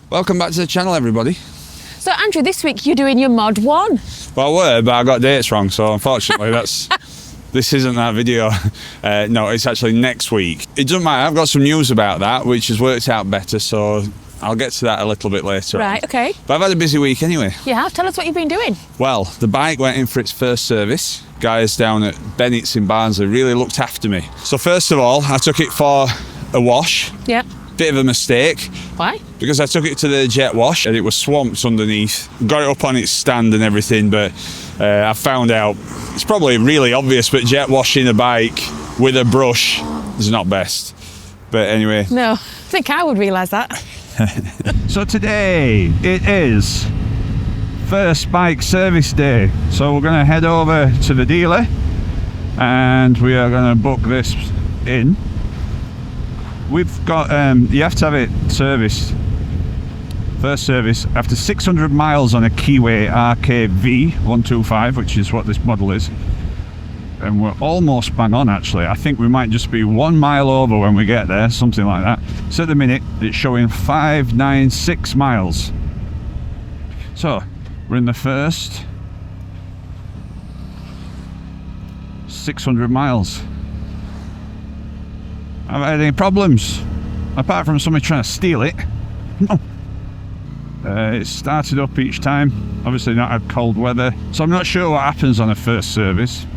Welcome back to the channel, everybody. So Andrew, this week you're doing your Mod 1. Well, I were, but I got dates wrong, so unfortunately this isn't that video. No, it's actually next week. It doesn't matter, I've got some news about that, which has worked out better, so I'll get to that a little bit later Right, on. okay. But I've had a busy week anyway. You have? Tell us what you've been doing. Well, the bike went in for its first service. Guys down at Bennett's in Barnsley really looked after me. So first of all, I took it for a wash. Yeah. Bit of a mistake. Why? Because I took it to the jet wash and it was swamped underneath. Got it up on its stand and everything, but I found out, it's probably really obvious, but jet washing a bike with a brush is not best. But anyway. No, I think I would realise that. So today it is first bike service day. So we're going to head over to the dealer and we are going to book this in. We've got, you have to have it serviced, first service, after 600 miles on a Keeway RKV125, which is what this model is. And we're almost bang on actually. I think we might just be 1 mile over when we get there, something like that. So at the minute, it's showing 596 miles. So, we're in the first 600 miles. Have I had any problems? Apart from somebody trying to steal it? No. It started up each time. Obviously not had cold weather. So I'm not sure what happens on a first service.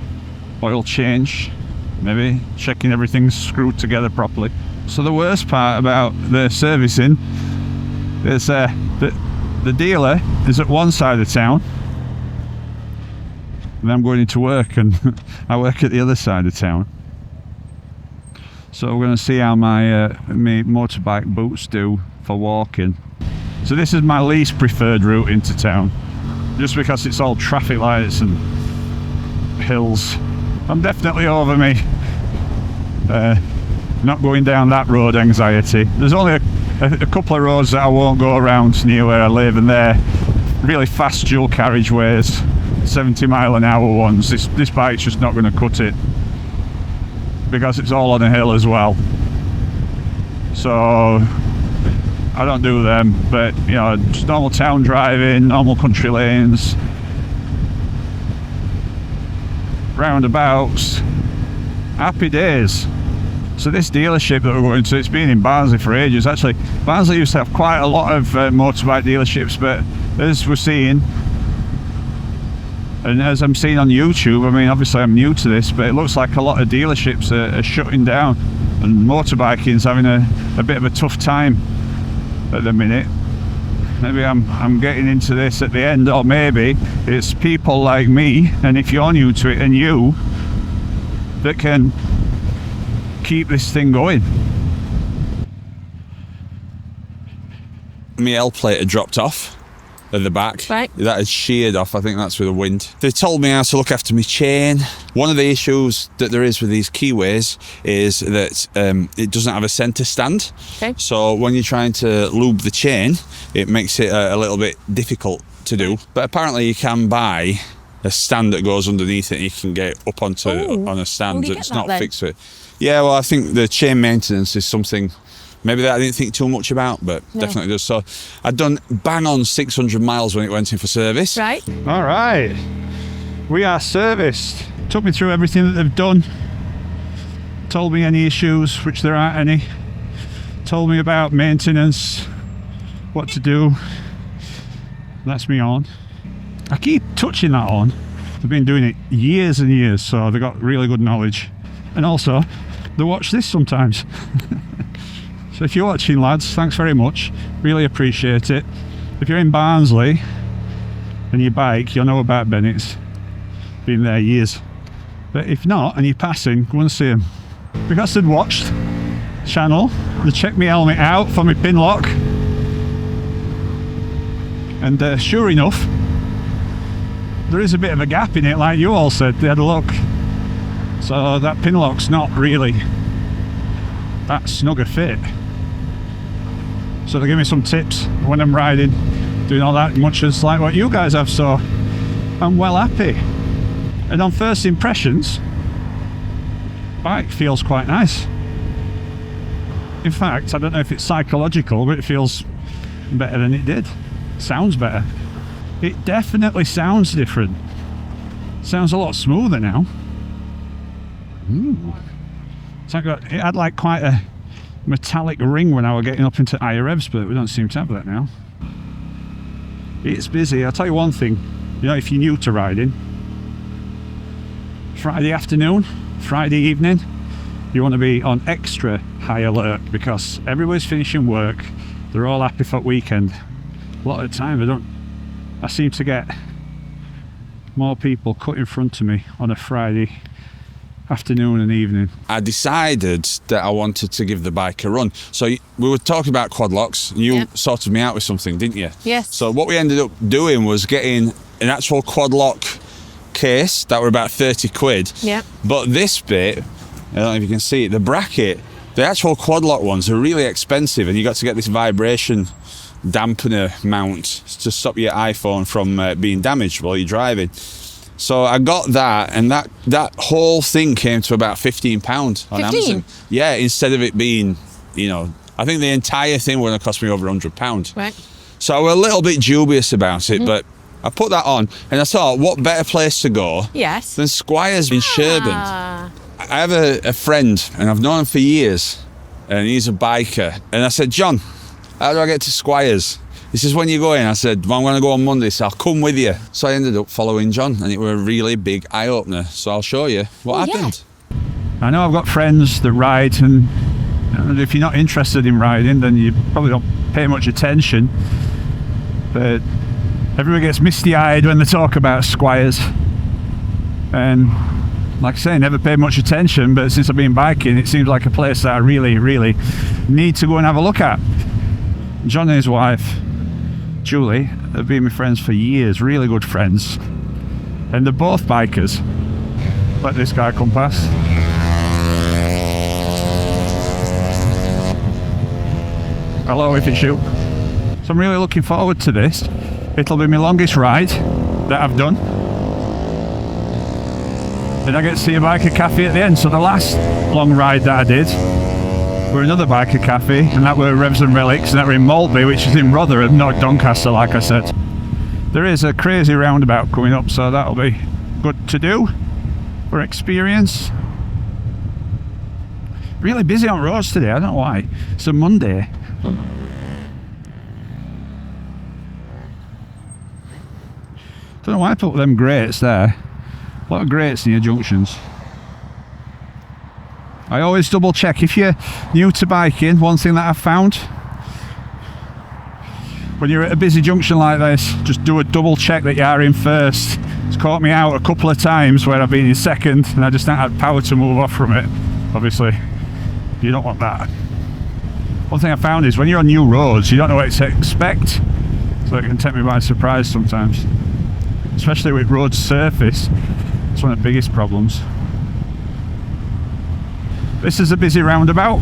Oil change, maybe checking everything's screwed together properly. So the worst part about the servicing is the dealer is at one side of town and I'm going into work and I work at the other side of town. So we're going to see how my motorbike boots do for walking. So this is my least preferred route into town, just because it's all traffic lights and hills. I'm definitely over me not going down that road anxiety. There's only a couple of roads that I won't go around near where I live, and they're really fast dual carriageways, 70-mile-an-hour ones. This bike's just not going to cut it, because it's all on a hill as well. So I don't do them, but you know, just normal town driving, normal country lanes, roundabouts, happy days. So this dealership that we're going to, it's been in Barnsley for ages. Actually, Barnsley used to have quite a lot of motorbike dealerships, but as we're seeing, and as I'm seeing on YouTube, I mean, obviously I'm new to this, but it looks like a lot of dealerships are shutting down, and motorbiking's having a bit of a tough time at the minute. Maybe I'm getting into this at the end, or maybe it's people like me, and if you're new to it, and you, that can keep this thing going. My L plate had dropped off at the back. Right. That had sheared off. I think that's with the wind. They told me how to look after my chain. One of the issues that there is with these Keeways is that it doesn't have a centre stand. Okay. So when you're trying to lube the chain, it makes it a little bit difficult to do. But apparently you can buy a stand that goes underneath it and you can get it up onto on a stand that's not fixed to it. Yeah, well, I think the chain maintenance is something maybe that I didn't think too much about, but definitely does. So I'd done bang on 600 miles when it went in for service. Right. All right, we are serviced. Took me through everything that they've done. Told me any issues, which there aren't any. Told me about maintenance, what to do. That's me on. I keep touching that on. They've been doing it years and years, so they've got really good knowledge. And also, they watch this sometimes. So if you're watching, lads, thanks very much. Really appreciate it. If you're in Barnsley and you bike, you'll know about Bennett's. Been there years. But if not, and you're passing, go and see them. Because they'd watched the channel, they checked my helmet out for my pin lock. And sure enough, there is a bit of a gap in it, like you all said. They had a look. So that pin lock's not really that snug a fit. So they give me some tips when I'm riding, doing all that, much as like what you guys have, so I'm well happy. And on first impressions, bike feels quite nice. In fact, I don't know if it's psychological, but it feels better than it did. Sounds better. It definitely sounds different. Sounds a lot smoother now. So it had like quite a metallic ring when I was getting up into higher revs, but we don't seem to have that now. It's busy. I'll tell you one thing, you know, if you're new to riding, Friday afternoon, Friday evening, you want to be on extra high alert because everybody's finishing work. They're all happy for the weekend. A lot of the time I seem to get more people cut in front of me on a Friday afternoon and evening. I decided that I wanted to give the bike a run. So we were talking about quad locks. You sorted me out with something, didn't you? Yes. So what we ended up doing was getting an actual quad lock case that were about 30 quid. Yeah. But this bit, I don't know if you can see it, the bracket, the actual quad lock ones are really expensive, and you got to get this vibration dampener mount to stop your iPhone from being damaged while you're driving. So I got that, and that whole thing came to about £15 on Amazon. Yeah, instead of it being, you know, I think the entire thing would have cost me over £100. Right. So I was a little bit dubious about it, but I put that on, and I thought, what better place to go than Squires in Sherburn. I have a friend, and I've known him for years, and he's a biker. And I said, John, how do I get to Squires? He says, when you going? I said, well, I'm going to go on Monday, so I'll come with you. So I ended up following John, and it was a really big eye-opener. So I'll show you what happened. I know I've got friends that ride, and if you're not interested in riding, then you probably don't pay much attention. But everyone gets misty-eyed when they talk about Squires. And like I say, I never paid much attention, but since I've been biking, it seems like a place that I really, really need to go and have a look at. John and his wife, Julie, have been my friends for years, really good friends. And they're both bikers. Let this guy come past. Hello, if it's you. So I'm really looking forward to this. It'll be my longest ride that I've done. And I get to see a biker cafe at the end. So the last long ride that I did were another biker cafe, and that were Revs and Relics, and that were in Maltby, which is in Rotherham, not Doncaster, like I said. There is a crazy roundabout coming up, so that'll be good to do for experience. Really busy on roads today, I don't know why. It's a Monday. Don't know why I put them grates there. A lot of grates near junctions. I always double check. If you're new to biking, one thing that I've found, when you're at a busy junction like this, just do a double check that you are in first. It's caught me out a couple of times where I've been in second and I just don't have power to move off from it. Obviously, you don't want that. One thing I found is when you're on new roads, you don't know what to expect, so it can take me by surprise sometimes. Especially with road surface, it's one of the biggest problems. This is a busy roundabout.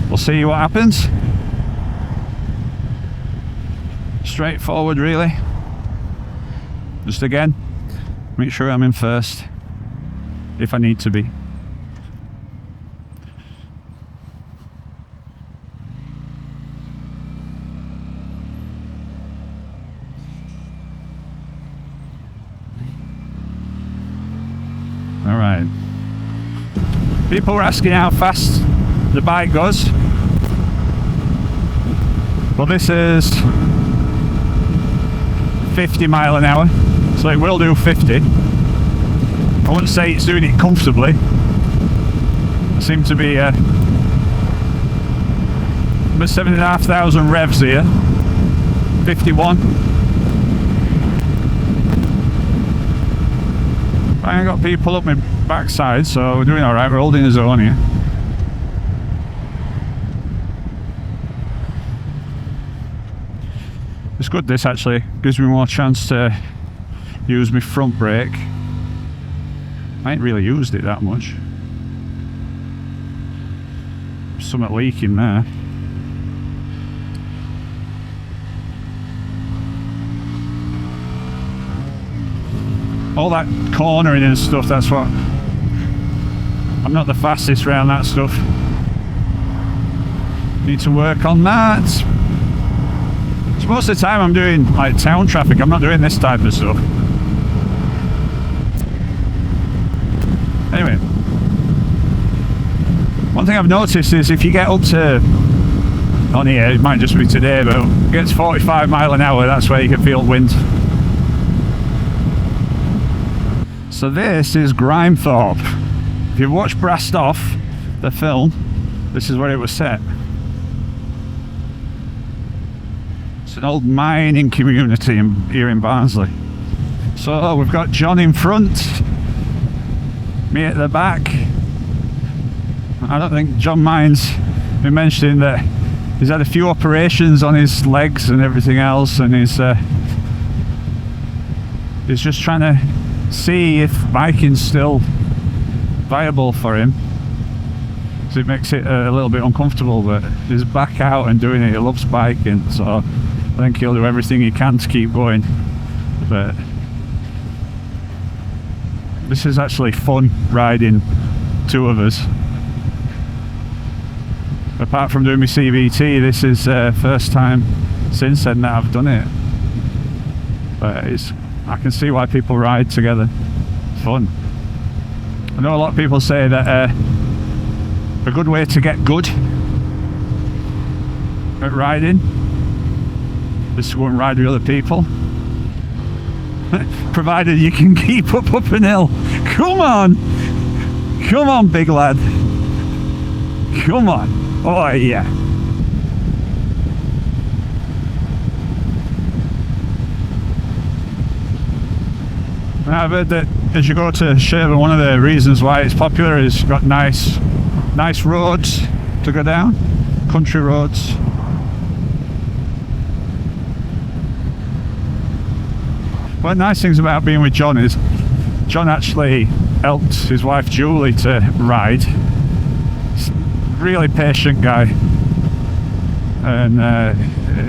We'll see what happens. Straightforward, really. Just again, make sure I'm in first if I need to be. All right. People were asking how fast the bike goes. Well, this is 50 mile an hour, so it will do 50. I wouldn't say it's doing it comfortably. I seem to be about 7,500 revs here. 51. I ain't got people up my backside, so we're doing alright. We're holding the zone here. It's good, this actually gives me more chance to use my front brake. I ain't really used it that much. Something leaking there. All that cornering and stuff, that's what I'm not the fastest around that stuff. Need to work on that. So most of the time I'm doing like town traffic, I'm not doing this type of stuff. Anyway, one thing I've noticed is if you get up to, on here, it might just be today, but it gets 45 mile an hour, that's where you can feel wind. So this is Grimethorpe. If you watch Brassed Off, the film, this is where it was set. It's an old mining community here in Barnsley. So we've got John in front, me at the back. I don't think John minds me mentioning that he's had a few operations on his legs and everything else, and he's just trying to see if biking's still viable for him. So it makes it a little bit uncomfortable, but he's back out and doing it. He loves biking, so I think he'll do everything he can to keep going. But this is actually fun riding two of us. Apart from doing my CVT, this is first time since then that I've done it. But I can see why people ride together. It's fun. I know a lot of people say that a good way to get good at riding is to go and ride with other people. Provided you can keep up an hill. Come on, big lad. Come on. Oh yeah. I've heard that as you go to Sherburn, one of the reasons why it's popular is you've got nice roads to go down, country roads. One of the nice things about being with John is John actually helped his wife Julie to ride. He's a really patient guy, and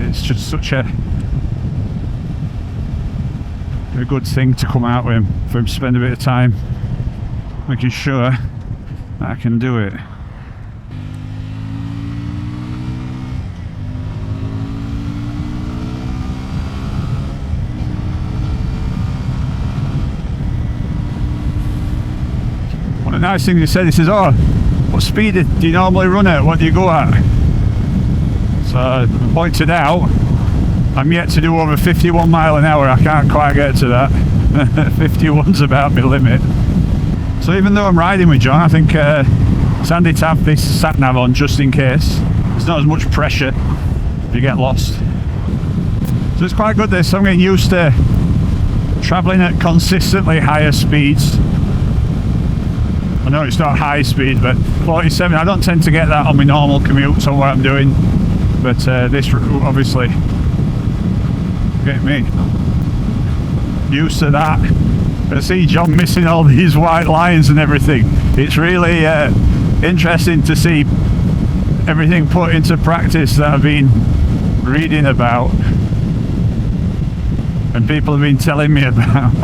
it's just such a good thing to come out with him, for him to spend a bit of time making sure that I can do it. One of the nice things he said, he says, "Oh, what speed do you normally run at? What do you go at?" So I pointed out I'm yet to do over 51 mile an hour. I can't quite get to that. 51's about my limit. So even though I'm riding with John, I think it's handy to have this sat nav on just in case. There's not as much pressure if you get lost. So it's quite good this. I'm getting used to travelling at consistently higher speeds. I know it's not high speed, but 47, I don't tend to get that on my normal commutes on what I'm doing. But this obviously get me used to that. I see John missing all these white lines and everything. It's really interesting to see everything put into practice that I've been reading about and people have been telling me about.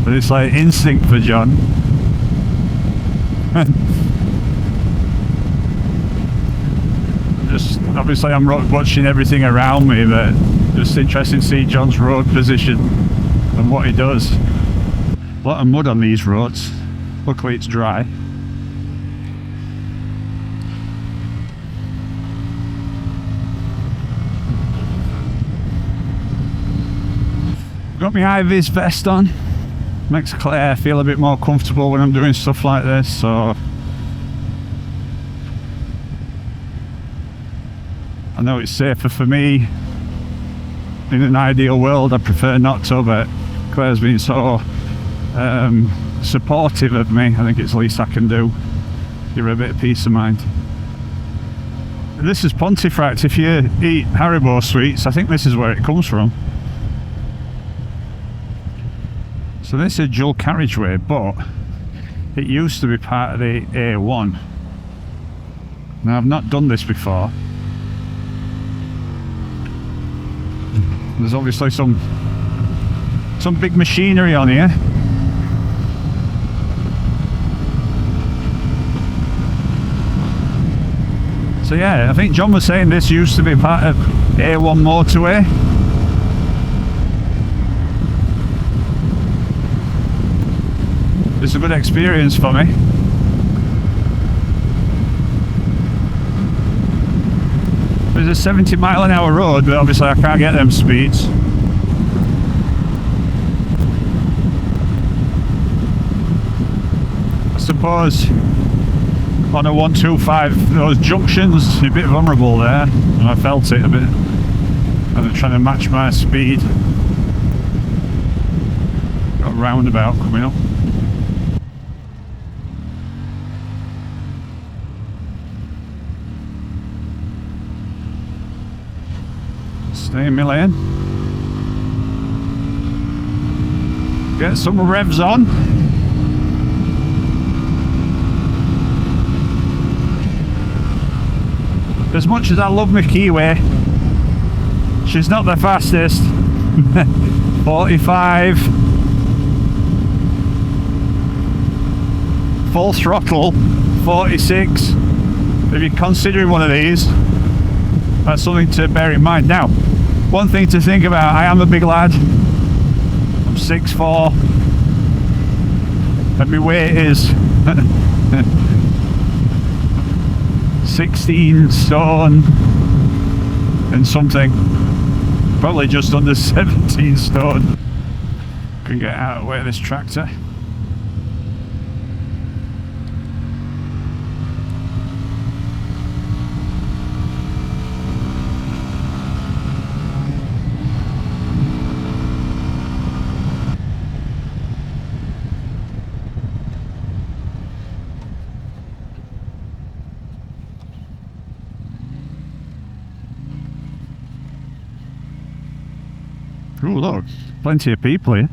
But it's like instinct for John. Just obviously I'm watching everything around me, but just interesting to see John's road position and what he does. A lot of mud on these roads. Luckily it's dry. Got my high-vis vest on. Makes Claire feel a bit more comfortable when I'm doing stuff like this, so I know it's safer for me. In an ideal world I prefer not to, but Claire's been so supportive of me. I think it's the least I can do. Give her a bit of peace of mind. This is Pontefract. If you eat Haribo sweets, I think this is where it comes from. So this is a dual carriageway, but it used to be part of the A1. Now I've not done this before. There's obviously some big machinery on here. So yeah, I think John was saying this used to be part of A1 motorway. It's a good experience for me. There's a 70-mile-an-hour road, but obviously I can't get them speeds. I suppose on a 125, those junctions, a bit vulnerable there, and I felt it a bit. And I'm trying to match my speed. Got a roundabout coming up. Stay in my lane. Get some revs on. As much as I love my Keeway, she's not the fastest. 45. Full throttle, 46. If you're considering one of these, that's something to bear in mind. Now, one thing to think about, I am a big lad. I'm 6'4", and my weight is 16 stone and something. Probably just under 17 stone. Can get out of the way of this tractor. Oh look, plenty of people here.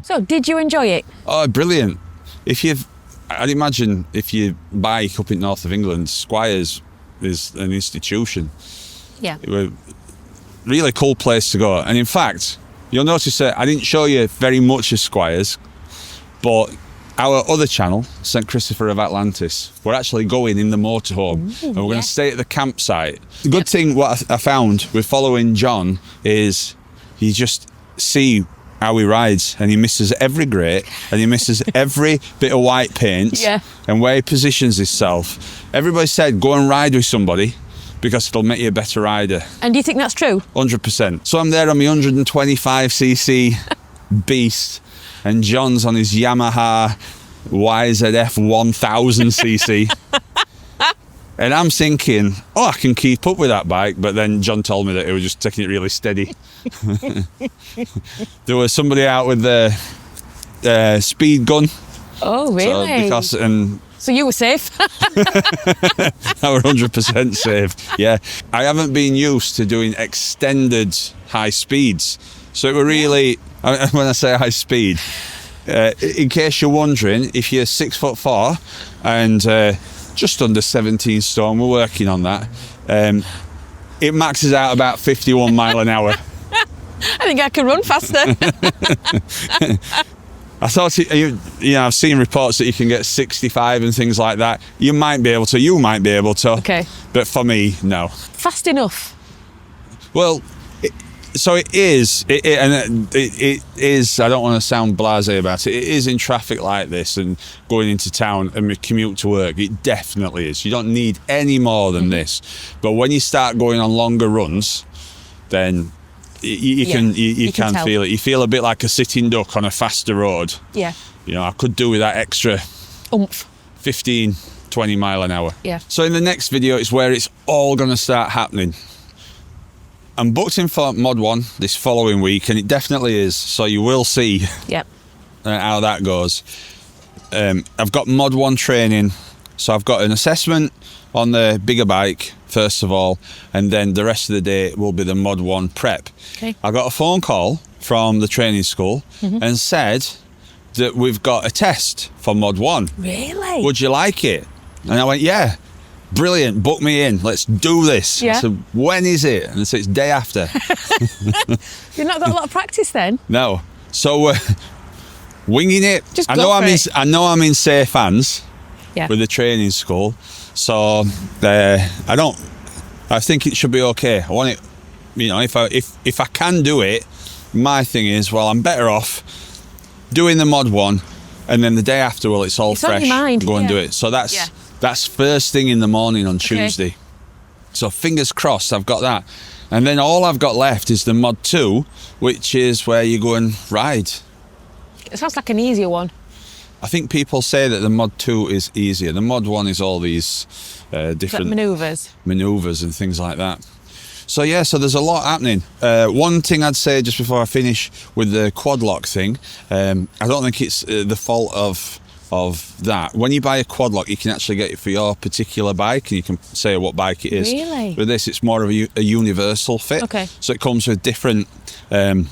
So, did you enjoy it? Oh, brilliant. I'd imagine if you bike up in north of England, Squires is an institution. Yeah. It was a really cool place to go. And in fact, you'll notice that I didn't show you very much of Squires, but our other channel, St Christopher of Atlantis, we're actually going in the motorhome. And we're going to stay at the campsite. The good thing what I found with following John is you just see how he rides, and he misses every grate, and he misses every bit of white paint, and where he positions himself. Everybody said go and ride with somebody because it'll make you a better rider. And do you think that's true? 100%. So I'm there on my 125cc beast, and John's on his Yamaha YZF 1000cc. And I'm thinking, oh, I can keep up with that bike. But then John told me that he was just taking it really steady. There was somebody out with the speed gun. Oh, really? So you were safe? I were 100% safe, yeah. I haven't been used to doing extended high speeds. So it were really, when I say high speed, in case you're wondering, if you're 6'4" and just under 17 stone, we're working on that. It maxes out about 51 mile an hour. I think I can run faster. I thought, I've seen reports that you can get 65 and things like that. You might be able to. Okay. But for me, no. Fast enough? Well, it is, I don't want to sound blasé about it. It is in traffic like this and going into town and commute to work. It definitely is. You don't need any more than this. But when you start going on longer runs, then you can feel it. You feel a bit like a sitting duck on a faster road. Yeah. I could do with that extra oomph. 15, 20 mile an hour. Yeah. So in the next video, it's where it's all going to start happening. I'm booked in for Mod 1 this following week, and it definitely is, so you will see how that goes. I've got Mod 1 training, so I've got an assessment on the bigger bike, first of all, and then the rest of the day will be the Mod 1 prep. Okay. I got a phone call from the training school and said that we've got a test for Mod 1. Really? Would you like it? And I went, yeah, brilliant, book me in, let's do this. Yeah. I said, when is it? And they said, it's day after. You've not got a lot of practice then? No. So, winging it. Just I go know for it. I know I'm in safe hands with the training school. So, I think it should be okay. I want it, you know, if I can do it, my thing is, well, I'm better off doing the Mod 1, and then the day after, well, it's all It's fresh. on your mind, Go and do it. So that's first thing in the morning on Tuesday. So fingers crossed, I've got that. And then all I've got left is the Mod 2, which is where you go and ride. It sounds like an easier one. I think people say that the Mod 2 is easier. The Mod 1 is all these different manoeuvres and things like that. So yeah, so there's a lot happening. One thing I'd say just before I finish with the quad lock thing, I don't think it's the fault of that. When you buy a quad lock, you can actually get it for your particular bike, and you can say what bike it is. Really? With this, it's more of a universal fit. Okay. So it comes with different, like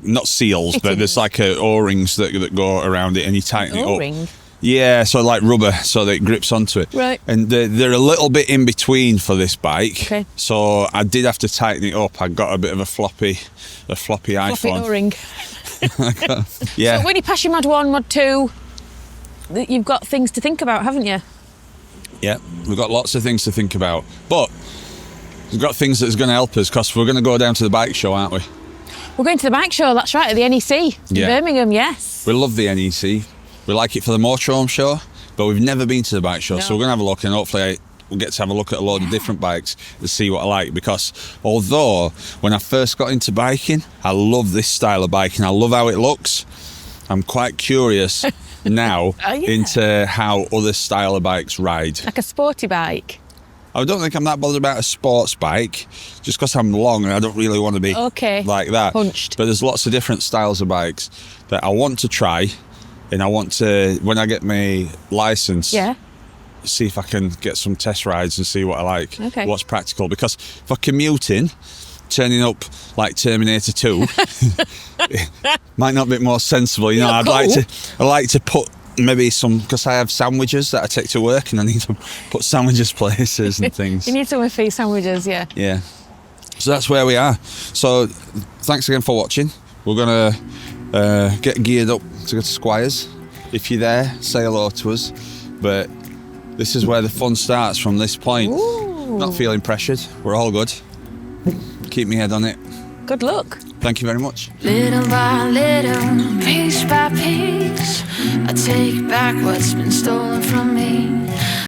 not seals, but there's like O-rings that go around it, and you tighten it up. O-ring? Yeah, so like rubber, so that it grips onto it. Right. And they're a little bit in between for this bike. Okay. So I did have to tighten it up. I got a bit of a floppy iPhone. Floppy O-ring. Yeah. So when you pass your Mod 1, Mod 2, you've got things to think about, haven't you? Yeah, we've got lots of things to think about. But we've got things that's going to help us, because we're going to go down to the bike show, aren't we? We're going to the bike show, that's right, at the NEC in Birmingham, yes. We love the NEC. We like it for the motorhome show, but we've never been to the bike show. No. So we're going to have a look, and hopefully we'll get to have a look at a load of different bikes and see what I like. Because although when I first got into biking, I love this style of biking. I love how it looks. I'm quite curious now into how other style of bikes ride. Like a sporty bike. I don't think I'm that bothered about a sports bike, just because I'm long and I don't really want to be like that. Punched. But there's lots of different styles of bikes that I want to try, and I want to, when I get my licence, see if I can get some test rides and see what I like, what's practical. Because for commuting, turning up like Terminator 2 might not be more sensible. You know, I'd like to put maybe some, because I have sandwiches that I take to work, and I need to put sandwiches places and things. You need somewhere for your sandwiches, yeah. Yeah. So that's where we are. So thanks again for watching. We're going to get geared up to go to Squires. If you're there, say hello to us. But this is where the fun starts, from this point. Ooh. Not feeling pressured. We're all good. Keep my head on it. Good luck. Thank you very much. Little by little, piece by piece, I take back what's been stolen from me.